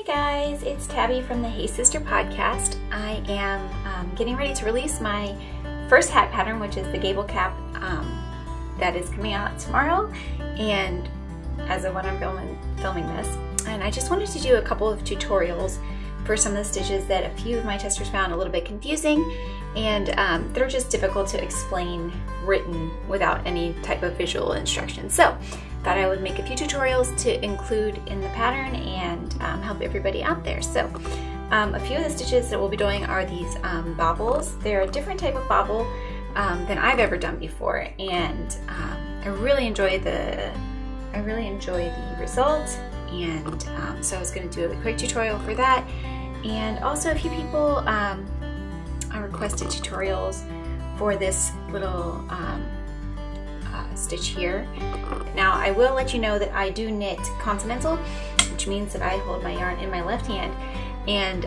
Hey guys, it's Tabby from the Hey Sister podcast. I am getting ready to release my first hat pattern, which is the gable cap that is coming out tomorrow, and as of when I'm filming this. And I just wanted to do a couple of tutorials for some of the stitches that a few of my testers found a little bit confusing, and they're just difficult to explain written without any type of visual instruction. So thought I would make a few tutorials to include in the pattern and help everybody out there. So a few of the stitches that we'll be doing are these baubles. They're a different type of bauble than I've ever done before, and I really enjoy the result. And so I was going to do a quick tutorial for that. And also a few people requested tutorials for this little stitch here. Now I will let you know that I do knit continental, which means that I hold my yarn in my left hand, and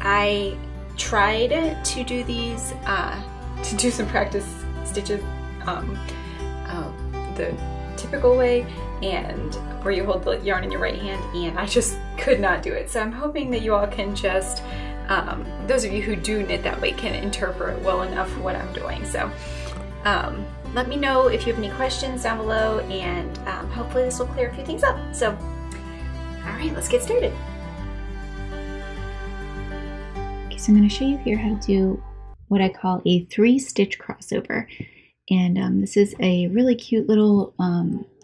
I tried to do these to do some practice stitches the typical way, and where you hold the yarn in your right hand, and I just could not do it. So I'm hoping that you all can just those of you who do knit that way can interpret well enough what I'm doing. So let me know if you have any questions down below, and hopefully this will clear a few things up. So, all right, let's get started. Okay, so I'm going to show you here how to do what I call a 3-stitch crossover. And this is a really cute little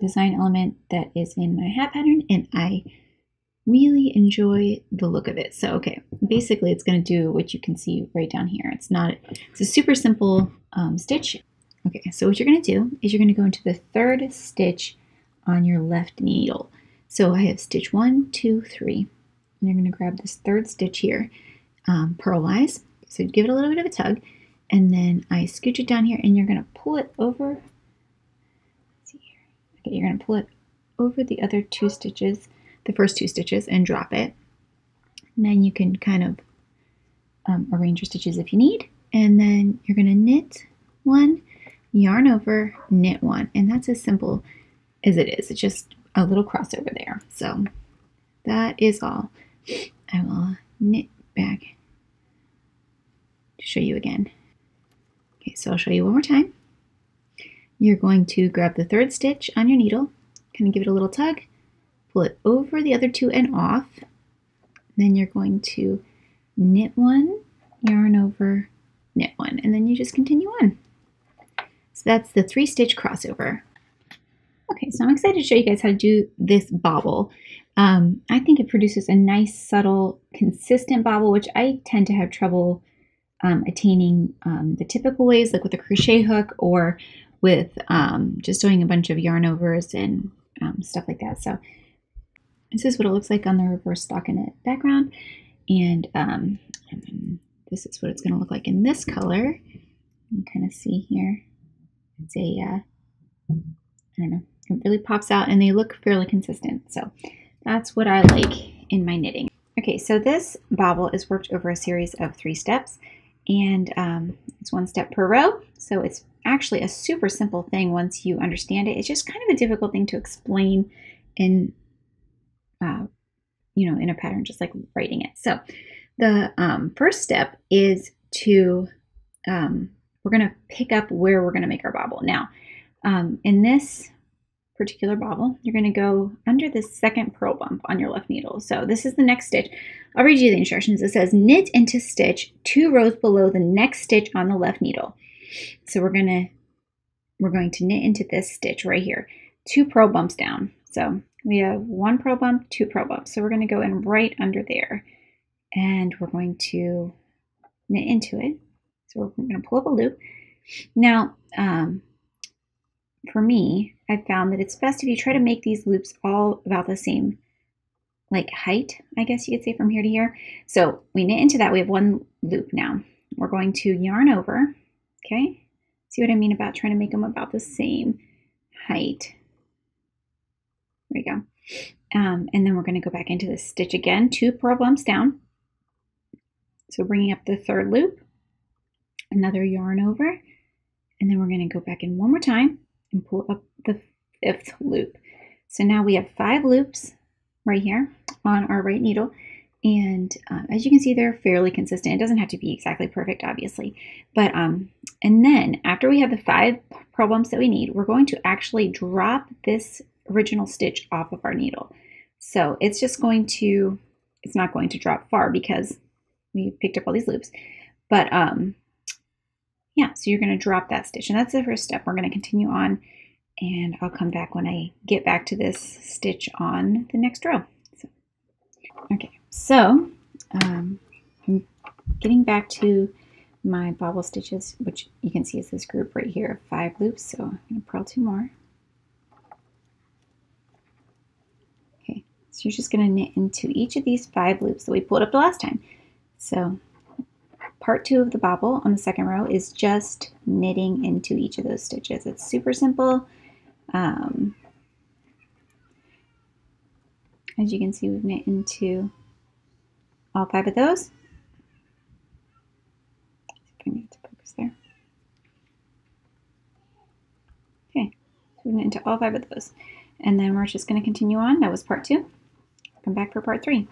design element that is in my hat pattern, and I really enjoy the look of it. So, okay, basically it's going to do what you can see right down here. It's a super simple stitch. Okay, so what you're going to do is you're going to go into the 3rd stitch on your left needle. So I have stitch 1, 2, 3, and you're going to grab this 3rd stitch here, purlise. So give it a little bit of a tug, and then I scooch it down here, and you're going to pull it over. Let's see here. Okay, you're going to pull it over the other 2 stitches, the first 2 stitches, and drop it. And then you can kind of arrange your stitches if you need, and then you're going to knit 1, yarn over, knit 1, and that's as simple as it is. It's just a little crossover there. So that is all. I will knit back to show you again. Okay, so I'll show you one more time. You're going to grab the 3rd stitch on your needle, kind of give it a little tug, pull it over the other 2 and off. Then you're going to knit 1, yarn over, knit 1, and then you just continue on. So that's the 3-stitch crossover. Okay, so I'm excited to show you guys how to do this bobble. I think it produces a nice, subtle, consistent bobble, which I tend to have trouble attaining the typical ways, like with a crochet hook or with just doing a bunch of yarn overs and stuff like that. So this is what it looks like on the reverse stockinette background, and then this is what it's going to look like in this color. You can kind of see here. It's a, I don't know, it really pops out, and they look fairly consistent. So that's what I like in my knitting. Okay, so this bobble is worked over a series of 3 steps, and it's 1 step per row. So it's actually a super simple thing once you understand it. It's just kind of a difficult thing to explain in, you know, in a pattern, just like writing it. So the first step is to we're going to pick up where we're going to make our bobble. Now, in this particular bobble, you're going to go under the 2nd purl bump on your left needle. So this is the next stitch. I'll read you the instructions. It says knit into stitch 2 rows below the next stitch on the left needle. So we're going to knit into this stitch right here, 2 purl bumps down. So we have 1 purl bump, 2 purl bumps. So we're going to go in right under there, and we're going to knit into it. So we're going to pull up a loop. Now, for me, I found that it's best if you try to make these loops all about the same, like, height, I guess you could say, from here to here. So we knit into that. We have 1 loop now. We're going to yarn over, okay? See what I mean about trying to make them about the same height. There we go. And then we're going to go back into this stitch again, 2 purl bumps down. So bringing up the 3rd loop. Another yarn over, and then we're going to go back in 1 more time and pull up the 5th loop. So now we have 5 loops right here on our right needle. And as you can see, they're fairly consistent. It doesn't have to be exactly perfect, obviously. But and then after we have the 5 purl bumps that we need, we're going to actually drop this original stitch off of our needle. So it's just going to, it's not going to drop far because we picked up all these loops. But yeah, so you're going to drop that stitch. And that's the first step. We're going to continue on. And I'll come back when I get back to this stitch on the next row. Okay, so I'm getting back to my bobble stitches, which you can see is this group right here of 5 loops. So I'm going to purl 2 more. Okay, so you're just going to knit into each of these 5 loops that we pulled up the last time. So part 2 of the bobble on the second row is just knitting into each of those stitches. It's super simple. As you can see, we've knit into all 5 of those. See if I need to focus there. Okay, so we've knit into all 5 of those. And then we're just going to continue on. That was part 2. Come back for part 3.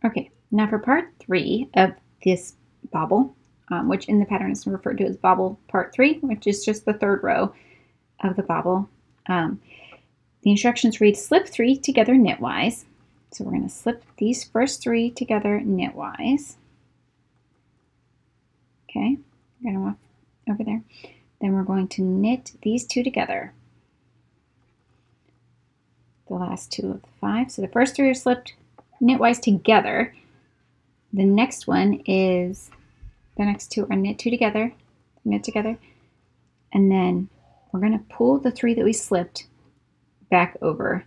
Okay, now for part 3 of this bobble, which in the pattern is referred to as bobble part 3, which is just the 3rd row of the bobble. The instructions read slip 3 together knitwise. So we're going to slip these first 3 together knitwise. Okay, get them off over there. Then we're going to knit these 2 together. The last 2 of the 5. So the first 3 are slipped knitwise together. The next one is, the next 2 are knit 2 together, knit together, and then we're going to pull the 3 that we slipped back over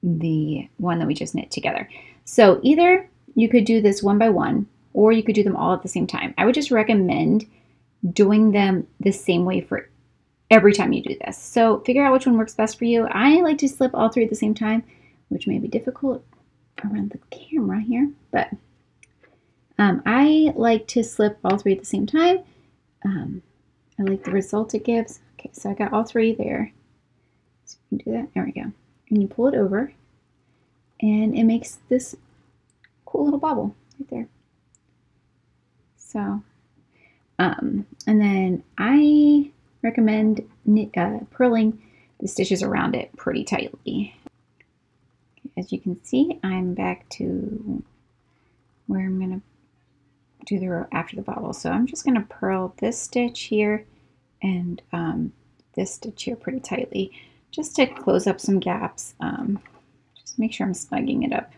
the one that we just knit together. So either you could do this one by one, or you could do them all at the same time. I would just recommend doing them the same way for every time you do this. So figure out which one works best for you. I like to slip all 3 at the same time, which may be difficult around the camera here, but I like to slip all 3 at the same time. I like the result it gives. Okay, so I got all 3 there. So you can do that. There we go. And you pull it over, and it makes this cool little bobble right there. So, and then I recommend purling the stitches around it pretty tightly. As you can see, I'm back to where I'm going to do the row after the bobble. So I'm just going to purl this stitch here and this stitch here pretty tightly, just to close up some gaps. Just make sure I'm snugging it up.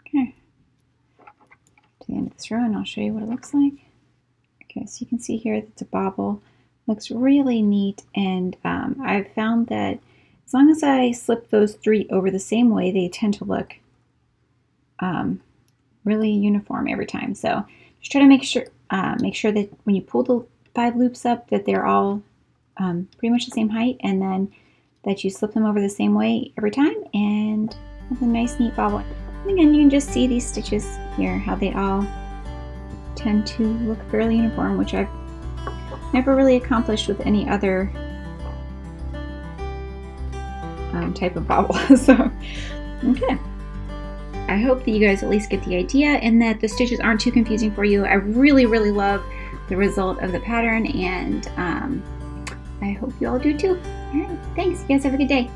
Okay, to the end of this row, and I'll show you what it looks like. Okay, so you can see here that the bobble looks really neat, and I've found that as long as I slip those 3 over the same way, they tend to look really uniform every time. So just try to make sure that when you pull the 5 loops up, that they're all pretty much the same height, and then that you slip them over the same way every time, and have a nice neat bobble. And again, you can just see these stitches here, how they all tend to look fairly uniform, which I've never really accomplished with any other type of bobble. So, okay. I hope that you guys at least get the idea and that the stitches aren't too confusing for you. I really, really love the result of the pattern, and I hope you all do too. All right, thanks. You guys have a good day.